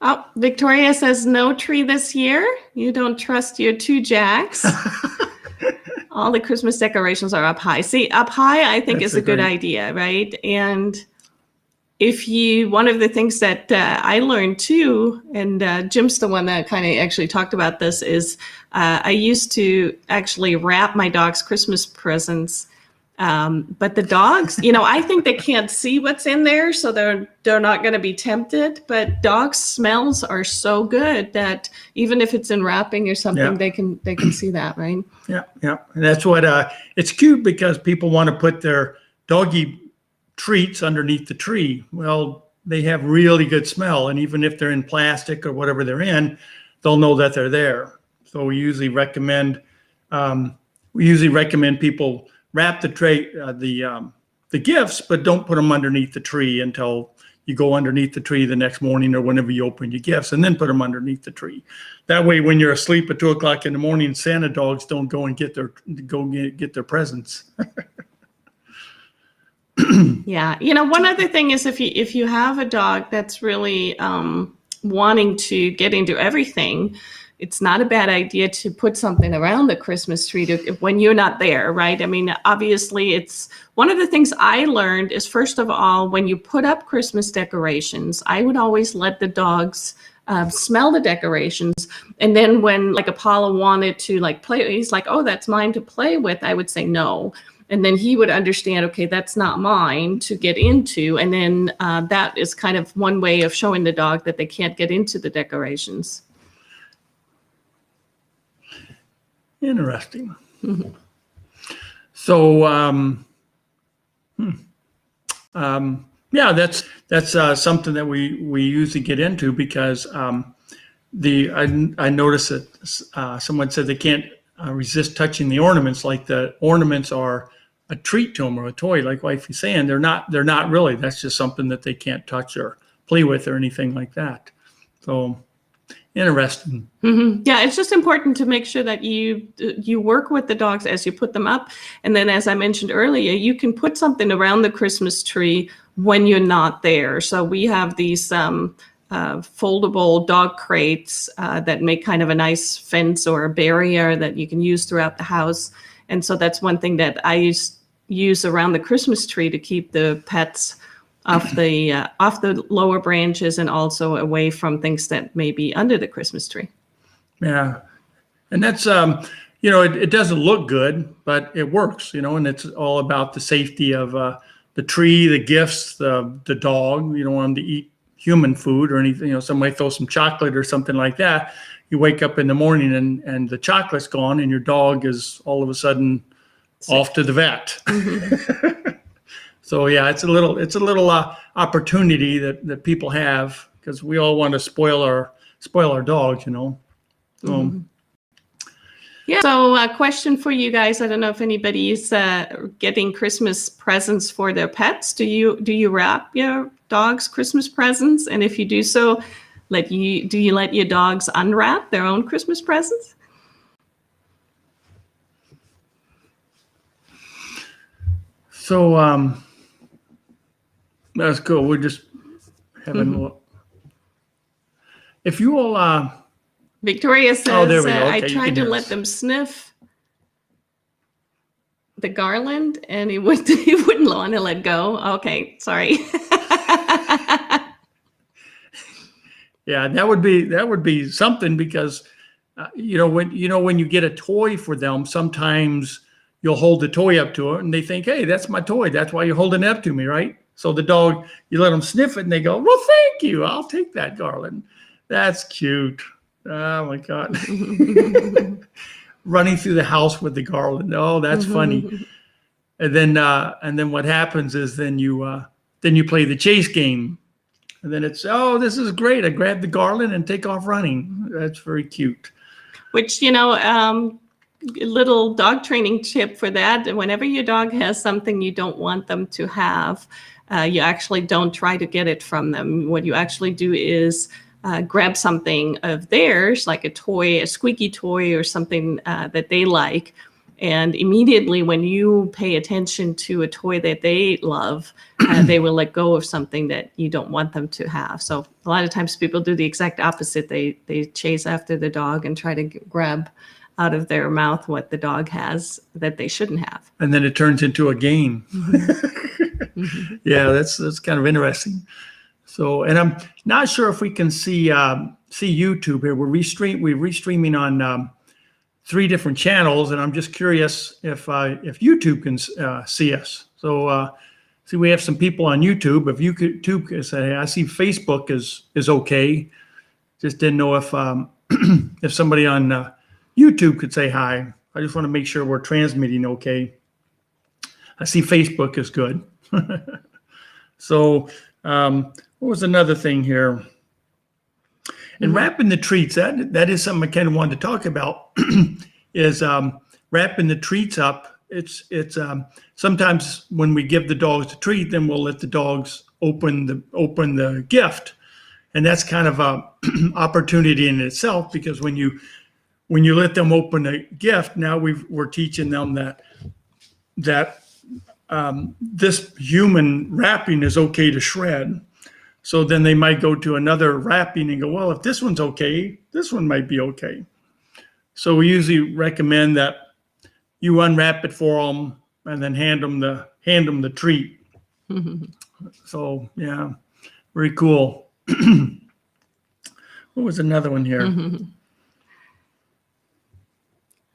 Oh, Victoria says no tree this year. You don't trust your 2 jacks. All the Christmas decorations are up high. See, up high, I think, is a good idea, right? And one of the things that I learned too, and Jim's the one that kind of actually talked about this, is I used to actually wrap my dog's Christmas presents. But the dogs, I think they can't see what's in there, so they're not going to be tempted. But dogs' smells are so good that even if it's in wrapping or something, they can see that, right? Yeah. And that's what it's cute because people want to put their doggy treats underneath the tree. Well, they have really good smell, and even if they're in plastic or whatever they're in, they'll know that they're there. So we usually recommend people wrap the tray, the gifts, but don't put them underneath the tree until you go underneath the tree the next morning or whenever you open your gifts, and then put them underneath the tree. That way, when you're asleep at 2:00 in the morning, Santa dogs don't go and get their presents. Yeah. One other thing is if you have a dog that's really wanting to get into everything, it's not a bad idea to put something around the Christmas tree when you're not there, right? I mean, obviously, it's one of the things I learned is, first of all, when you put up Christmas decorations, I would always let the dogs smell the decorations. And then when like Apollo wanted to play, he's like, oh, that's mine to play with, I would say no. And then he would understand, okay, that's not mine to get into. And then that is kind of one way of showing the dog that they can't get into the decorations. Interesting. Mm-hmm. So, yeah, that's something that we usually get into because I noticed that someone said they can't resist touching the ornaments. Like the ornaments are a treat to them or a toy, like Wifey's saying. They're not really. That's just something that they can't touch or play with or anything like that. So interesting. Mm-hmm. Yeah, it's just important to make sure that you work with the dogs as you put them up. And then, as I mentioned earlier, you can put something around the Christmas tree when you're not there. So we have these foldable dog crates that make kind of a nice fence or a barrier that you can use throughout the house. And so that's one thing that I use around the Christmas tree to keep the pets off the lower branches and also away from things that may be under the Christmas tree. Yeah. And that's, it doesn't look good, but it works, and it's all about the safety of the tree, the gifts, the dog. You don't want them to eat human food or anything. Somebody throw some chocolate or something like that. You wake up in the morning and the chocolate's gone and your dog is all of a sudden off to the vet. Mm-hmm. So yeah, it's a little opportunity that people have because we all want to spoil our dogs, Mm-hmm. Yeah. So a question for you guys. I don't know if anybody's getting Christmas presents for their pets. Do you wrap your dog's Christmas presents? And if you do so, do you let your dogs unwrap their own Christmas presents? So that's cool. We're just having a look. If you all Victoria says, there we go. Okay, I tried to let them sniff the garland and he wouldn't want to let go. Okay, sorry. Yeah, that would be something because when you get a toy for them, sometimes you'll hold the toy up to it and they think, hey, that's my toy. That's why you're holding it up to me, right? So the dog, you let them sniff it and they go, well, thank you. I'll take that garland. That's cute. Oh my God. Running through the house with the garland. Oh, that's funny. And then what happens is then you play the chase game. And then it's, oh, this is great. I grab the garland and take off running. That's very cute. Which, little dog training tip for that. Whenever your dog has something you don't want them to have, you actually don't try to get it from them. What you actually do is grab something of theirs, like a toy, a squeaky toy or something that they like, And immediately when you pay attention to a toy that they love, they will let go of something that you don't want them to have. So a lot of times people do the exact opposite. They chase after the dog and try to grab out of their mouth what the dog has that they shouldn't have. And then it turns into a game. Yeah, that's kind of interesting. So, and I'm not sure if we can see YouTube here. We're restreaming on 3 different channels, and I'm just curious if YouTube can see us. So, see, we have some people on YouTube. If YouTube can say, I see Facebook is okay. Just didn't know if if somebody on YouTube could say hi. I just want to make sure we're transmitting okay. I see Facebook is good. So, what was another thing here? And wrapping the treats, that is something I kind of wanted to talk about, is wrapping the treats up. It's sometimes when we give the dogs the treat, then we'll let the dogs open the gift. And that's kind of a opportunity in itself, because when you let them open a gift, now we're teaching them that this human wrapping is okay to shred. So then they might go to another wrapping and go, well, if this one's okay, this one might be okay. So we usually recommend that you unwrap it for them and then hand them the treat. So yeah, very cool. What was another one here?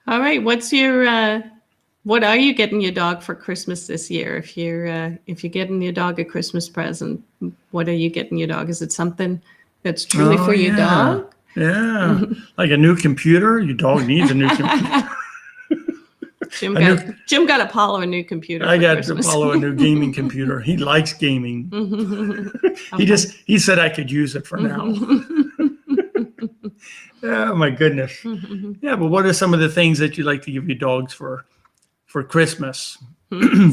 All right, what are you getting your dog for Christmas this year? If you're getting your dog a Christmas present, what are you getting your dog? Is it something that's truly for your dog? Yeah, like a new computer. Your dog needs a new computer. Jim got Apollo a new computer. I got Christmas. Apollo a new gaming computer. He likes gaming. He said I could use it for now. Oh my goodness. Yeah, but what are some of the things that you like to give your dogs for Christmas?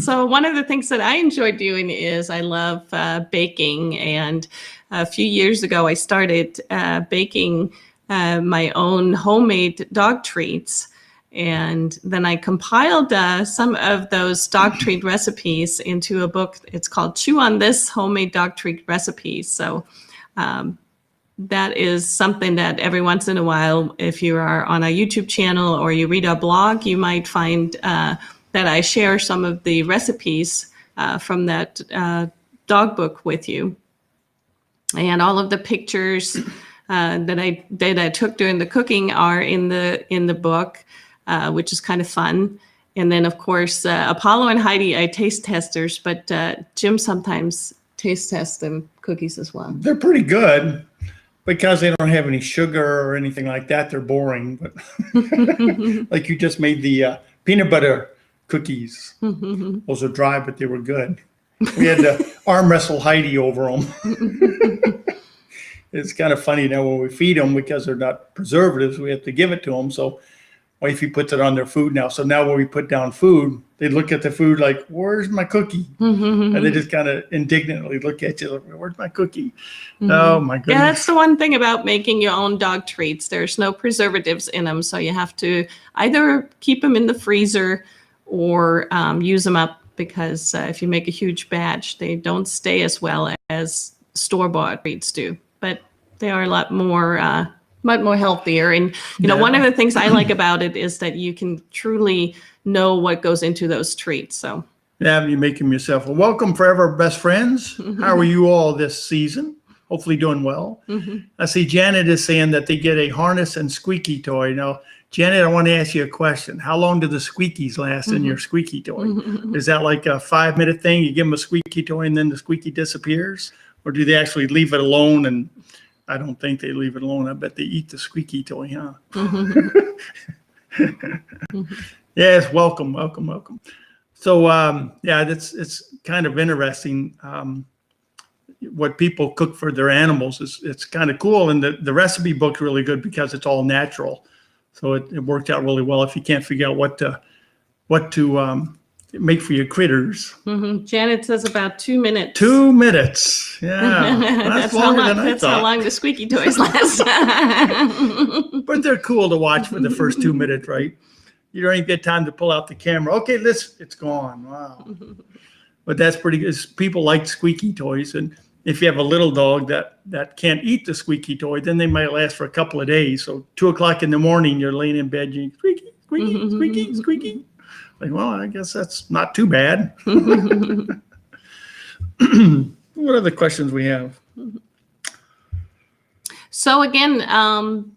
So one of the things that I enjoy doing is I love baking. And a few years ago, I started baking my own homemade dog treats. And then I compiled some of those dog treat recipes into a book. It's called Chew on This Homemade Dog Treat Recipes. So that is something that every once in a while, if you are on a YouTube channel or you read a blog, you might find that I share some of the recipes from that dog book with you. And all of the pictures that I took during the cooking are in the book, which is kind of fun. And then, of course, Apollo and Heidi are taste testers, but Jim sometimes taste tests them cookies as well. They're pretty good. Because they don't have any sugar or anything like that, they're boring. But like you just made the peanut butter cookies. Those are dry, but they were good. We had to arm wrestle Heidi over them. It's kind of funny now when we feed them, because they're not preservatives, we have to give it to them. So wifey puts it on their food now. So now when we put down food, they look at the food like, where's my cookie? And they just kind of indignantly look at you like, where's my cookie? Oh my goodness. Yeah, that's the one thing about making your own dog treats. There's no preservatives in them. So you have to either keep them in the freezer or use them up, because if you make a huge batch, they don't stay as well as store-bought treats do. But they are a lot more healthier. And, one of the things I like about it is that you can truly know what goes into those treats. So yeah, you make them yourself. Well, welcome, forever best friends. How are you all this season? Hopefully doing well. I see Janet is saying that they get a harness and squeaky toy. Now, Janet, I want to ask you a question. How long do the squeakies last in your squeaky toy? Is that like a 5-minute thing? You give them a squeaky toy and then the squeaky disappears? Or do they actually leave it alone? And I don't think they leave it alone. I bet they eat the squeaky toy, huh? Yes, welcome. So, it's kind of interesting. What people cook for their animals it's kind of cool. And the recipe book's really good because it's all natural. So it worked out really well if you can't figure out what to make for your critters. Janet says about 2 minutes. 2 minutes. Yeah. That's how long the squeaky toys last. But they're cool to watch for the first 2 minutes, right? You don't even get time to pull out the camera. Okay, it's gone. Wow. But that's pretty good. People like squeaky toys. And if you have a little dog that can't eat the squeaky toy, then they might last for a couple of days. So 2 o'clock in the morning, you're laying in bed, you squeaky, squeaky, squeaky, squeaky. Like, well, I guess that's not too bad. What other questions we have? So again,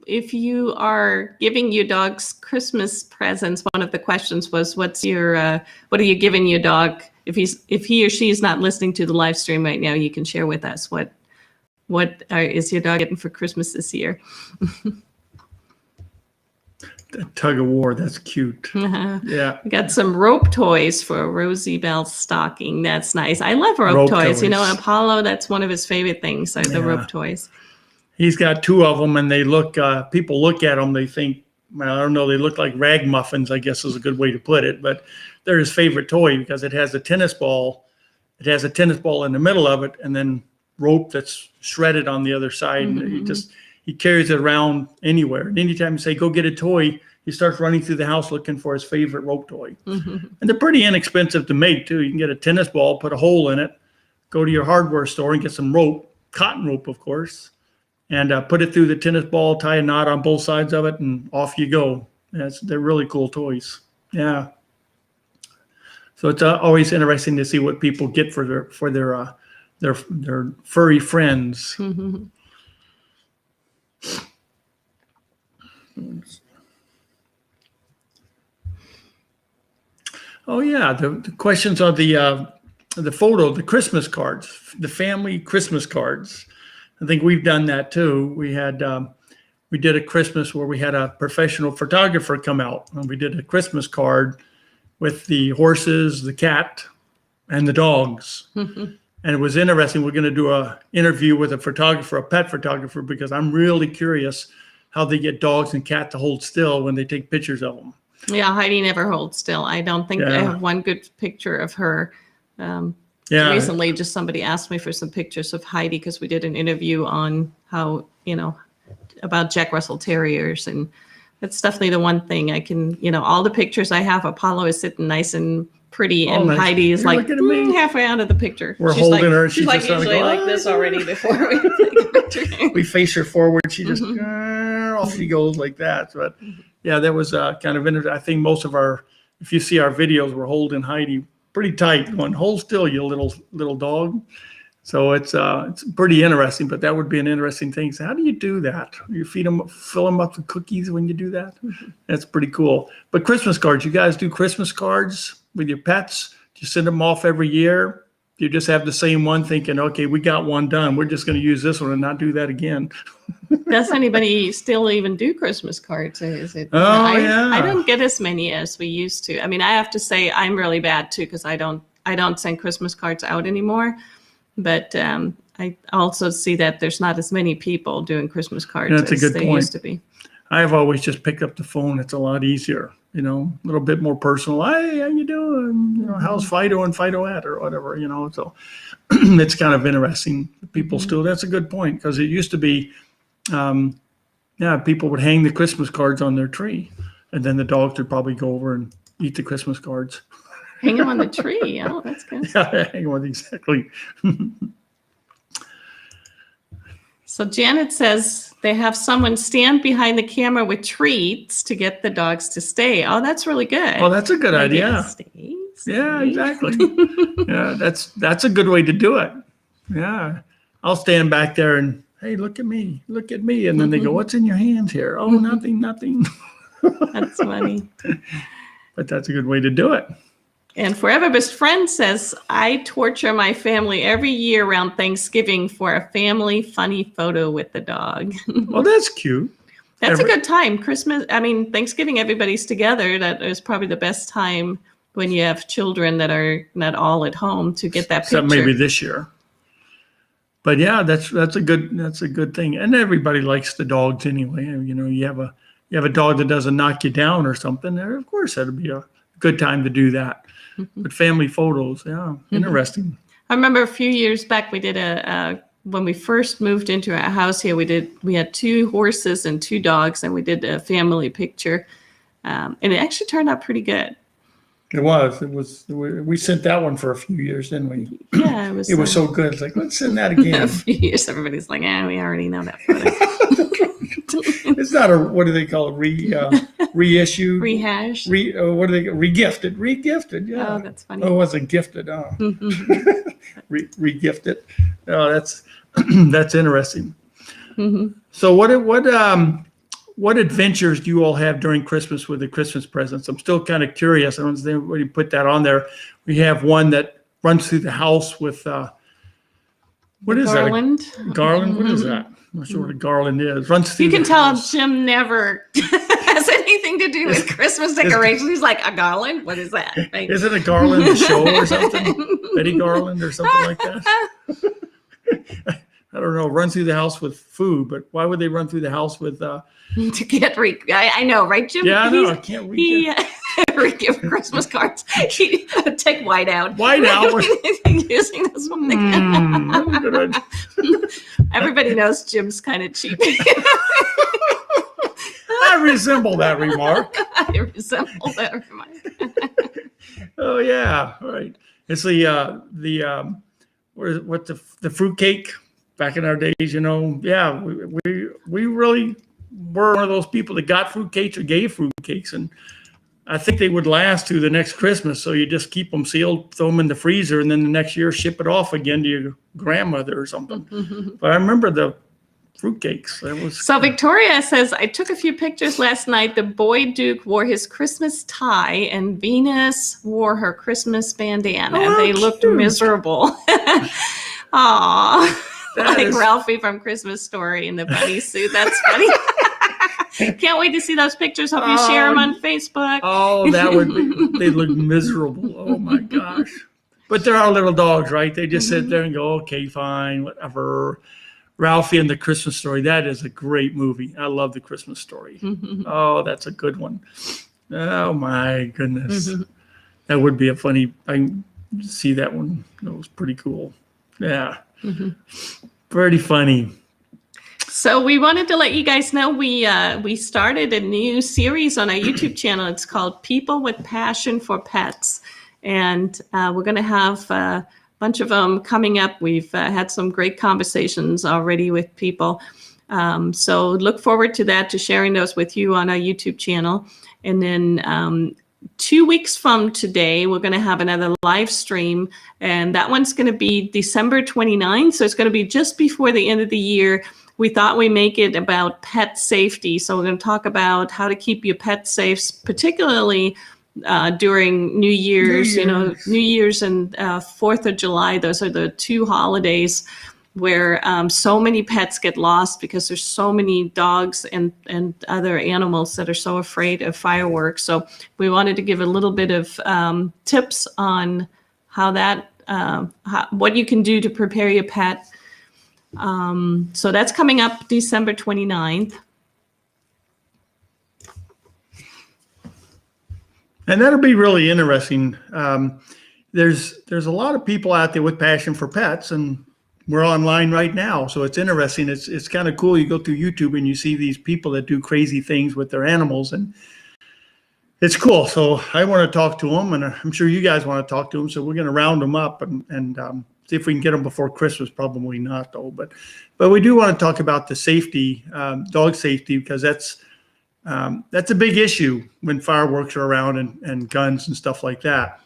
if you are giving your dogs Christmas presents, one of the questions was, what are you giving your dog? If he or she is not listening to the live stream right now, you can share with us what is your dog getting for Christmas this year? The tug of war, that's cute. Yeah. We got some rope toys for Rosie Bell's stocking. That's nice. I love rope toys. You know, Apollo, that's one of his favorite things, are the rope toys. He's got 2 of them, and they look, people look at them, they think, well, I don't know, they look like rag muffins, I guess is a good way to put it, but they're his favorite toy because it has a tennis ball. It has a tennis ball in the middle of it, and then rope that's shredded on the other side. And he carries it around anywhere. And anytime you say, go get a toy, he starts running through the house looking for his favorite rope toy. And they're pretty inexpensive to make, too. You can get a tennis ball, put a hole in it, go to your hardware store and get some rope, cotton rope, of course, and put it through the tennis ball, tie a knot on both sides of it, and off you go. They're really cool toys. Yeah. So it's always interesting to see what people get for their furry friends. Oh yeah, the questions are the photo, the Christmas cards, the family Christmas cards. I think we've done that too. We did a Christmas where we had a professional photographer come out, and we did a Christmas card with the horses, the cat, and the dogs. And it was interesting. We're going to do an interview with a photographer, a pet photographer, because I'm really curious how they get dogs and cat to hold still when they take pictures of them. Yeah, Heidi never holds still. I don't think I have one good picture of her. Recently, just somebody asked me for some pictures of Heidi because we did an interview on how, about Jack Russell Terriers. And that's definitely the one thing I can, all the pictures I have, Apollo is sitting nice and pretty, and nice. Heidi is like halfway out of the picture. We're holding her. She's like usually like this already before we take a picture. We face her forward. She just off she goes like that. But yeah, that was kind of interesting. I think most of if you see our videos, we're holding Heidi pretty tight, going, hold still, you little dog. So it's pretty interesting, but that would be an interesting thing. So how do you do that? You fill them up with cookies when you do that? That's pretty cool. But Christmas cards, you guys do Christmas cards with your pets? Do you send them off every year? Do you just have the same one thinking, okay, we got one done, we're just going to use this one and not do that again? Does anybody still even do Christmas cards? Is it? I don't get as many as we used to. I mean, I have to say I'm really bad too, because I don't send Christmas cards out anymore. But I also see that there's not as many people doing Christmas cards as there used to be. I've always just picked up the phone. It's a lot easier, a little bit more personal. Hey, how you doing? How's Fido and Fido at, or whatever, So it's kind of interesting. People still, that's a good point, because it used to be, people would hang the Christmas cards on their tree, and then the dogs would probably go over and eat the Christmas cards. Hang them on the tree. Oh, that's good. Yeah, hang on, exactly. So Janet says they have someone stand behind the camera with treats to get the dogs to stay. Oh, that's really good. Oh, that's a good idea. Stay. Yeah, exactly. Yeah, that's a good way to do it. Yeah. I'll stand back there and, hey, look at me. And then they go, what's in your hands here? Oh, nothing. That's funny. But that's a good way to do it. And Forever Best Friend says, I torture my family every year around Thanksgiving for a family funny photo with the dog. Well, that's cute. That's a good time. Thanksgiving, everybody's together. That is probably the best time when you have children that are not all at home to get that picture. Except maybe this year. But yeah, that's a good thing. And everybody likes the dogs anyway. You have a dog that doesn't knock you down or something. Of course, that'd be a good time to do that. But family photos, interesting. I remember a few years back we did when we first moved into our house here, we had 2 horses and 2 dogs, and we did a family picture. And it actually turned out pretty good. It was. We sent that one for a few years, didn't we? Yeah, it was. It was so good. It's like, let's send that A again. few years, everybody's like, "Yeah, we already know that photo." It's not a, what do they call it? Reissued? Rehash. What do they, regifted? Regifted, yeah. Oh, that's funny. Oh, it wasn't gifted. Oh. Regifted. Oh, that's that's interesting. So what adventures do you all have during Christmas with the Christmas presents? I'm still kind of curious. I don't understand why you put that on there. We have one that runs through the house with what is garland? that? Garland? What is that? I'm not sure what a garland is. Runs through. You can the tell house. Jim never has anything to do with Christmas decorations. He's like, a garland? What is that? Like, is it a Garland a show or something? Betty Garland or something like that? I don't know. Run through the house with food, but why would they run through the house with? to get I know, right, Jim? Yeah, I know. I can't read it. Give Christmas cards. He take white out. White out. Using this one. Everybody knows Jim's kind of cheap. I resemble that remark. I resemble that remark. Oh yeah, right. It's the the fruit cake back in our days. Yeah, we really were one of those people that got fruit cakes or gave fruit cakes, and I think they would last to the next Christmas. So you just keep them sealed, throw them in the freezer, and then the next year ship it off again to your grandmother or something. But I remember the fruitcakes. That was so. Victoria says, I took a few pictures last night. The boy Duke wore his Christmas tie, and Venus wore her Christmas bandana. Oh, they looked cute. Miserable. Aw. That Like is- Ralphie from Christmas Story in the bunny suit. That's funny. Can't wait to see those pictures. Hope you share them on Facebook. Oh, that would be, they look miserable. Oh my gosh. But they're our little dogs, right? They just sit there and go, okay, fine, whatever. Ralphie and the Christmas Story. That is a great movie. I love the Christmas Story. Oh, that's a good one. Oh my goodness. That would be a funny, I can see that one. That was pretty cool. Yeah. Pretty funny. So we wanted to let you guys know we started a new series on our YouTube channel. It's called People with Passion for Pets. And we're going to have a bunch of them coming up. We've had some great conversations already with people. So look forward to that, to sharing those with you on our YouTube channel. And then 2 weeks from today, we're going to have another live stream. And that one's going to be December 29th. So it's going to be just before the end of the year. We thought we make it about pet safety. So we're going to talk about how to keep your pet safe, particularly during New Year's. New Year's and 4th of July. Those are the two holidays where so many pets get lost because there's so many dogs and other animals that are so afraid of fireworks. So we wanted to give a little bit of tips on how that, what you can do to prepare your pet. So that's coming up December 29th. And that'll be really interesting. There's a lot of people out there with passion for pets, and we're online right now. So it's interesting. It's kind of cool. You go through YouTube and you see these people that do crazy things with their animals, and it's cool. So I want to talk to them, and I'm sure you guys want to talk to them. So we're going to round them up and see if we can get them before Christmas. Probably not though, but we do want to talk about the safety, dog safety, because that's a big issue when fireworks are around and guns and stuff like that.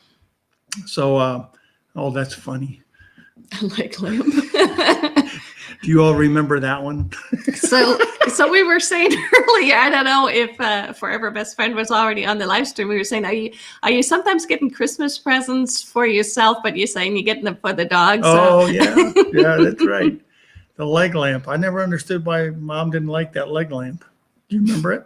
So, oh, that's funny. I like lamb. Do you all remember that one? So we were saying earlier, I don't know if Forever Best Friend was already on the live stream. We were saying, are you sometimes getting Christmas presents for yourself, but you're saying you're getting them for the dogs? Oh, yeah. Yeah, that's right. The leg lamp. I never understood why Mom didn't like that leg lamp. Do you remember it?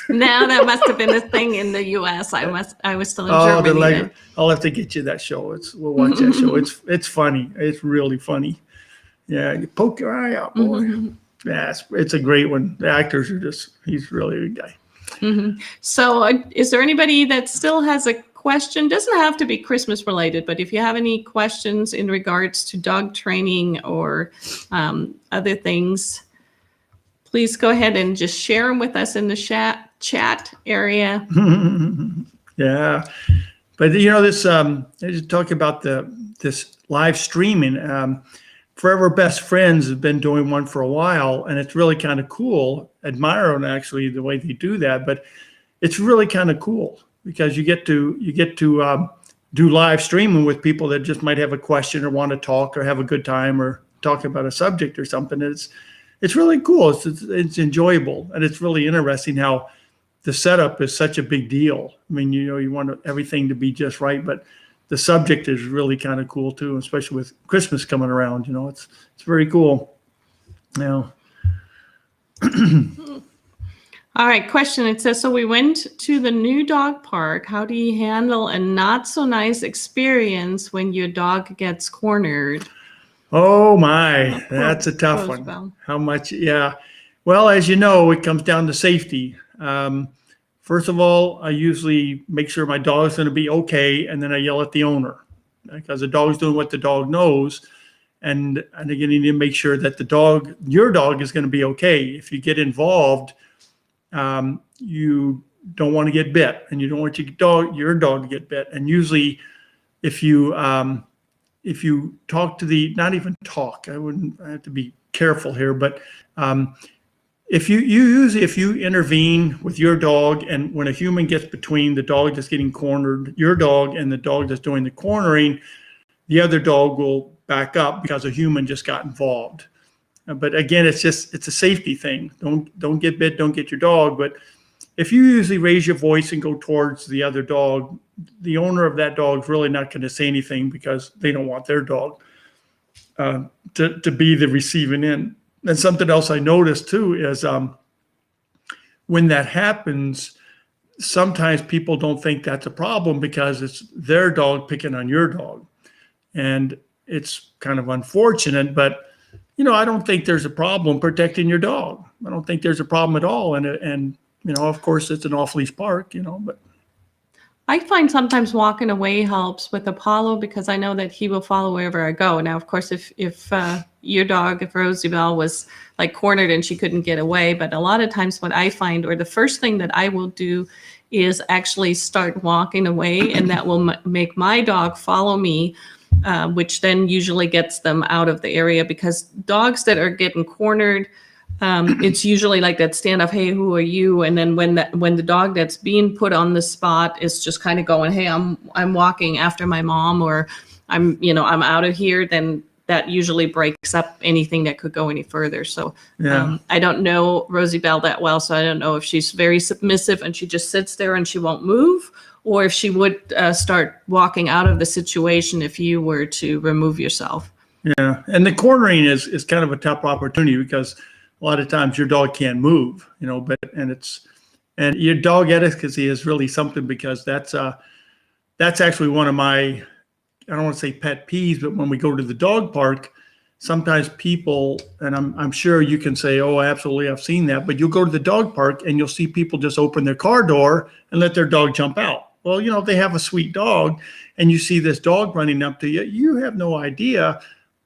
No, that must have been a thing in the U.S. I was still in Germany. The leg. I'll have to get you that show. We'll watch that show. It's funny. It's really funny. Yeah, you poke your eye out, boy. Yeah, it's a great one. The actors are he's really a good guy. So is there anybody that still has a question? Doesn't have to be Christmas related, but if you have any questions in regards to dog training or other things, please go ahead and just share them with us in the chat. chat area. Yeah. But this just talking about this live streaming. Forever Best Friends has been doing one for a while, and it's really kind of cool. Admire them actually the way they do that, but it's really kind of cool because you get to do live streaming with people that just might have a question or want to talk or have a good time or talk about a subject or something. It's really cool. It's enjoyable, and it's really interesting how the setup is such a big deal. I mean, you want everything to be just right, but the subject is really kind of cool too, especially with Christmas coming around. It's very cool. Now, all right, question. It says, so we went to the new dog park. How do you handle a not so nice experience when your dog gets cornered? Oh my, that's a tough one. Rosabelle. How much? Yeah. Well, as you know, it comes down to safety. First of all, I usually make sure my dog's going to be okay, and then I yell at the owner because the dog's doing what the dog knows. And again, you need to make sure that your dog is going to be okay. If you get involved, you don't want to get bit, and you don't want your dog to get bit. And usually, if you talk to not even talk, I have to be careful here, but if you intervene with your dog, and when a human gets between the dog that's getting cornered, your dog, and the dog that's doing the cornering, the other dog will back up because a human just got involved. But again, it's a safety thing. Don't get bit, don't get your dog. But if you usually raise your voice and go towards the other dog, the owner of that dog is really not going to say anything because they don't want their dog to be the receiving end. And something else I noticed too is when that happens, sometimes people don't think that's a problem because it's their dog picking on your dog. And it's kind of unfortunate, but I don't think there's a problem protecting your dog. I don't think there's a problem at all. And of course it's an off-leash park, but I find sometimes walking away helps with Apollo because I know that he will follow wherever I go. Now, of course, if your dog, if Rosabelle was like cornered and she couldn't get away, but a lot of times what I find, or the first thing that I will do is actually start walking away, and that will make my dog follow me, which then usually gets them out of the area, because dogs that are getting cornered, it's usually like that standoff, hey, who are you? And then when the dog that's being put on the spot is just kind of going, hey, I'm walking after my mom, or I'm out of here, then that usually breaks up anything that could go any further. So yeah. I don't know Rosabelle that well, so I don't know if she's very submissive and she just sits there and she won't move, or if she would start walking out of the situation if you were to remove yourself. Yeah, and the cornering is kind of a tough opportunity because a lot of times your dog can't move, and your dog advocacy is really something, because that's actually one of my, I don't want to say pet peeves, but when we go to the dog park, sometimes people, and I'm sure you can say, oh, absolutely, I've seen that, but you'll go to the dog park and you'll see people just open their car door and let their dog jump out. Well, if they have a sweet dog and you see this dog running up to you, you have no idea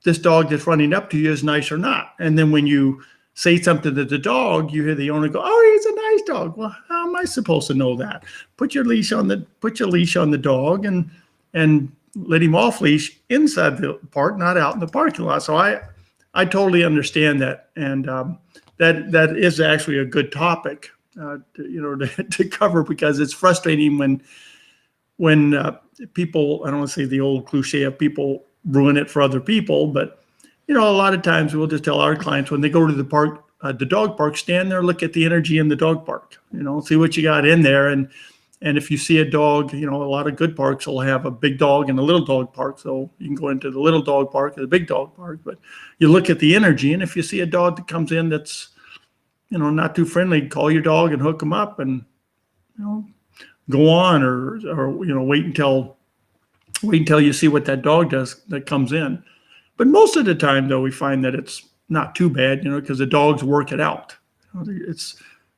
this dog that's running up to you is nice or not. And then when you say something to the dog, you hear the owner go, oh, he's a nice dog. Well, how am I supposed to know that? Put your leash on the dog and let him off leash inside the park, not out in the parking lot. So I totally understand that. And that is actually a good topic, to cover, because it's frustrating when people, I don't want to say the old cliche of people ruin it for other people, but a lot of times we'll just tell our clients when they go to the park, the dog park, stand there, look at the energy in the dog park, see what you got in there. And if you see a dog, a lot of good parks will have a big dog and a little dog park. So you can go into the little dog park or the big dog park, but you look at the energy. And if you see a dog that comes in that's, not too friendly, call your dog and hook them up and, go on or wait until you see what that dog does that comes in. But most of the time, though, we find that it's not too bad, because the dogs work it out. It's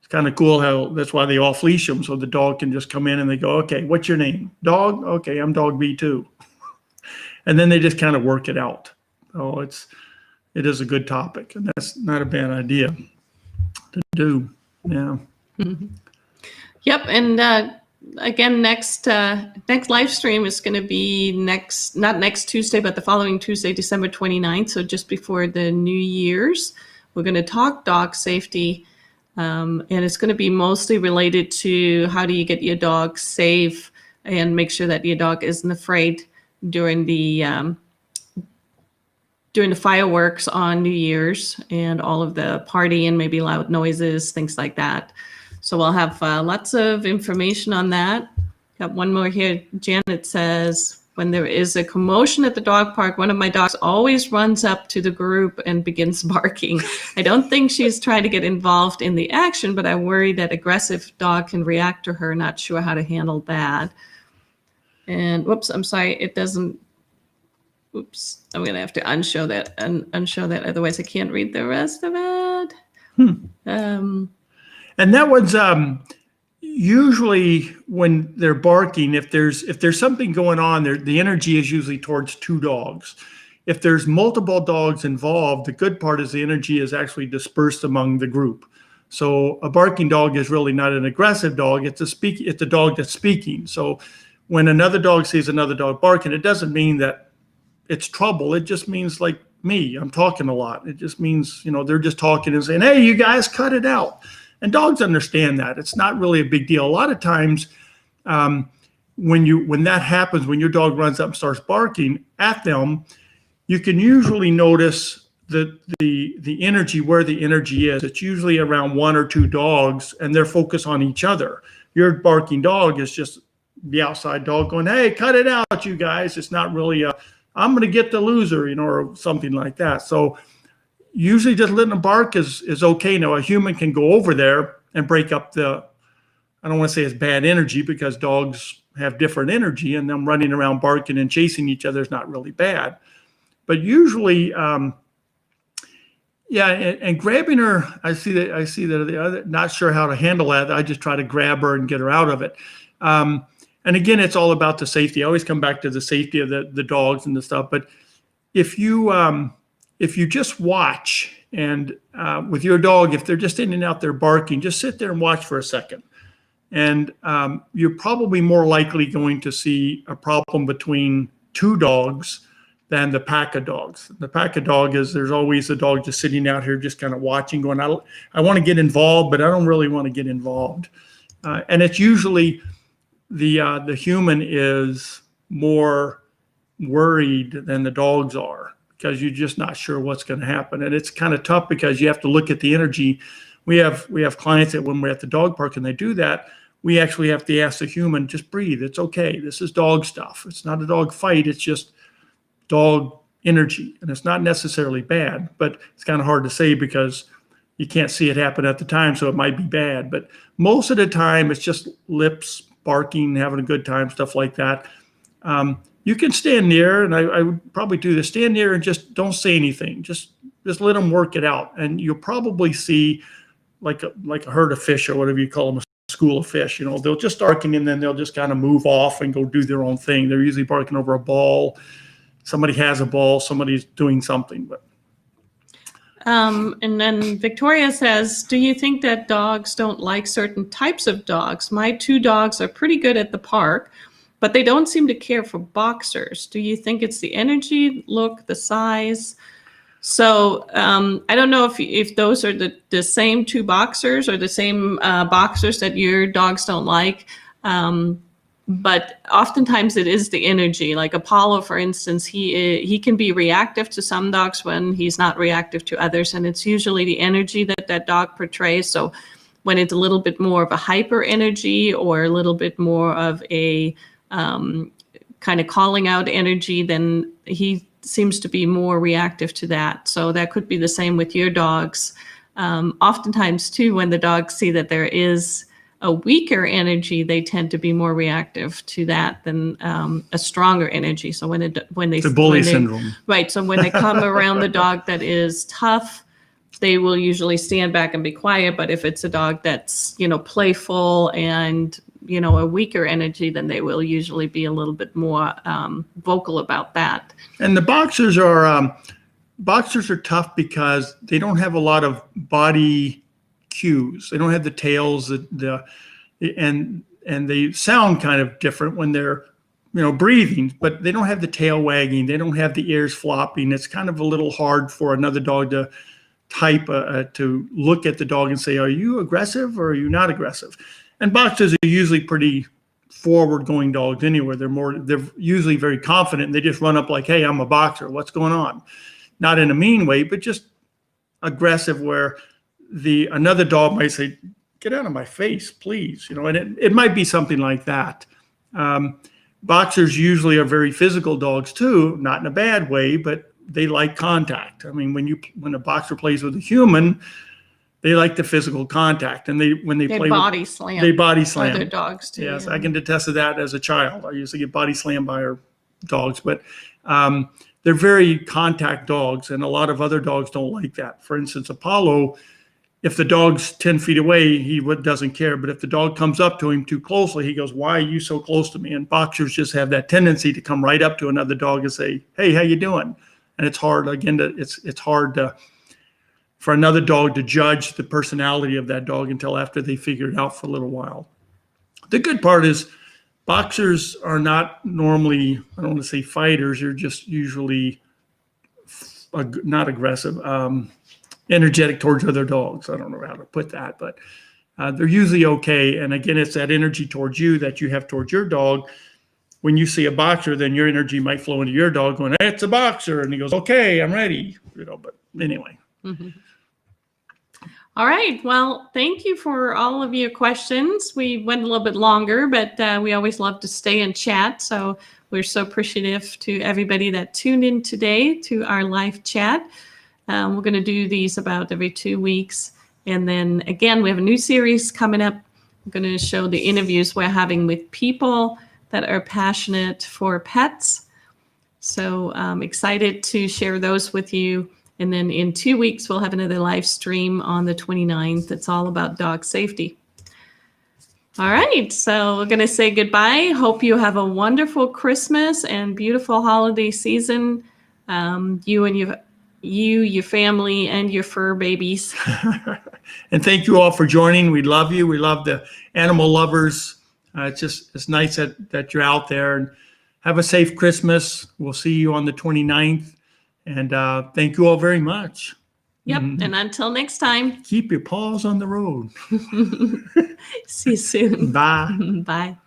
kind of cool how that's why they off leash them, so the dog can just come in and they go, okay, what's your name? Dog? Okay, I'm dog B2. And then they just kind of work it out. So it is a good topic, and that's not a bad idea to do. Yeah. Mm-hmm. Yep, and again, next live stream is going to be not next Tuesday, but the following Tuesday, December 29th, so just before the New Year's. We're going to talk dog safety, and it's going to be mostly related to how do you get your dog safe and make sure that your dog isn't afraid during the fireworks on New Year's and all of the party and maybe loud noises, things like that. So we'll have lots of information on that. Got one more here. Janet says, when there is a commotion at the dog park, one of my dogs always runs up to the group and begins barking. I don't think she's trying to get involved in the action, but I worry that aggressive dog can react to her. Not sure how to handle that. And whoops, I'm sorry, it doesn't. Oops, I'm going to have to unshow that and unshow that. Otherwise, I can't read the rest of it. And that one's usually when they're barking, if there's something going on there, the energy is usually towards two dogs. If there's multiple dogs involved, the good part is the energy is actually dispersed among the group. So a barking dog is really not an aggressive dog. It's a dog that's speaking. So when another dog sees another dog barking, it doesn't mean that it's trouble. It just means like me, I'm talking a lot. It just means, they're just talking and saying, hey, you guys cut it out. And dogs understand that. It's not really a big deal. A lot of times when that happens, when your dog runs up and starts barking at them, you can usually notice the energy, where the energy is. It's usually around one or two dogs, and they're focused on each other. Your barking dog is just the outside dog going, hey, cut it out, you guys. It's not really I'm going to get the loser, or something like that. So usually just letting them bark is okay. Now, a human can go over there and break up I don't want to say it's bad energy, because dogs have different energy, and them running around barking and chasing each other is not really bad. But usually, and grabbing her, I see that the other, not sure how to handle that. I just try to grab her and get her out of it. And again, it's all about the safety. I always come back to the safety of the dogs and the stuff. But if you just watch and with your dog, if they're just in and out there barking, just sit there and watch for a second. And you're probably more likely going to see a problem between two dogs than the pack of dogs. The pack of dog is, there's always a dog just sitting out here just kind of watching, going, I want to get involved, but I don't really want to get involved. And it's usually the human is more worried than the dogs are, because you're just not sure what's going to happen. And it's kind of tough because you have to look at the energy. We have clients that when we're at the dog park and they do that, we actually have to ask the human, just breathe. It's okay. This is dog stuff. It's not a dog fight. It's just dog energy. And it's not necessarily bad, but it's kind of hard to say because you can't see it happen at the time. So it might be bad, but most of the time it's just lips, barking, having a good time, stuff like that. You can stand near, and I would probably do this, stand near and just don't say anything. Just let them work it out. And you'll probably see like a herd of fish, or whatever you call them, a school of fish. They'll just barking and then they'll just kind of move off and go do their own thing. They're usually barking over a ball. Somebody has a ball, somebody's doing something. But and then Victoria says, do you think that dogs don't like certain types of dogs? My two dogs are pretty good at the park, but they don't seem to care for boxers. Do you think it's the energy, look, the size? So I don't know if those are the same two boxers or the same boxers that your dogs don't like. But oftentimes it is the energy. Like Apollo, for instance, he can be reactive to some dogs when he's not reactive to others. And it's usually the energy that dog portrays. So when it's a little bit more of a hyper energy or a little bit more of a kind of calling out energy, then he seems to be more reactive to that. So that could be the same with your dogs. Oftentimes too, when the dogs see that there is a weaker energy, they tend to be more reactive to that than a stronger energy. So when they the bully syndrome, right? So when they come around the dog that is tough, they will usually stand back and be quiet. But if it's a dog that's playful and a weaker energy, then they will usually be a little bit more vocal about that. And the boxers are tough because they don't have a lot of body cues. They don't have the tails, and they sound kind of different when they're, breathing, but they don't have the tail wagging. They don't have the ears flopping. It's kind of a little hard for another dog to to look at the dog and say, are you aggressive or are you not aggressive? And boxers are usually pretty forward going dogs anyway. They're usually very confident, and they just run up like, hey, I'm a boxer. What's going on? Not in a mean way, but just aggressive, where another dog might say, get out of my face, please. And it might be something like that. Boxers usually are very physical dogs too, not in a bad way, but they like contact. I mean, when a boxer plays with a human, they like the physical contact, and when they play body slam. They body slam other dogs too. Yes, yeah. I can attest to that as a child. I used to get body slammed by our dogs, but they're very contact dogs, and a lot of other dogs don't like that. For instance, Apollo, if the dog's 10 feet away, he doesn't care. But if the dog comes up to him too closely, he goes, why are you so close to me? And boxers just have that tendency to come right up to another dog and say, hey, how you doing? And it's hard, again, it's hard for another dog to judge the personality of that dog until after they figure it out for a little while. The good part is boxers are not normally, I don't want to say fighters, they're just usually not aggressive, energetic towards other dogs. I don't know how to put that, but they're usually okay. And again, it's that energy towards you that you have towards your dog. When you see a boxer, then your energy might flow into your dog going, hey, it's a boxer. And he goes, okay, I'm ready. But anyway. Mm-hmm. All right. Well, thank you for all of your questions. We went a little bit longer, but we always love to stay and chat. So we're so appreciative to everybody that tuned in today to our live chat. We're going to do these about every 2 weeks. And then again, we have a new series coming up. I'm going to show the interviews we're having with people that are passionate for pets. So I'm excited to share those with you. And then in 2 weeks, we'll have another live stream on the 29th. It's all about dog safety. All right, so we're going to say goodbye. Hope you have a wonderful Christmas and beautiful holiday season. You and your family, and your fur babies. And thank you all for joining. We love you. We love the animal lovers. It's nice that you're out there. And have a safe Christmas. We'll see you on the 29th. And thank you all very much. Yep. Mm-hmm. And until next time, keep your paws on the road. See you soon. Bye. Bye.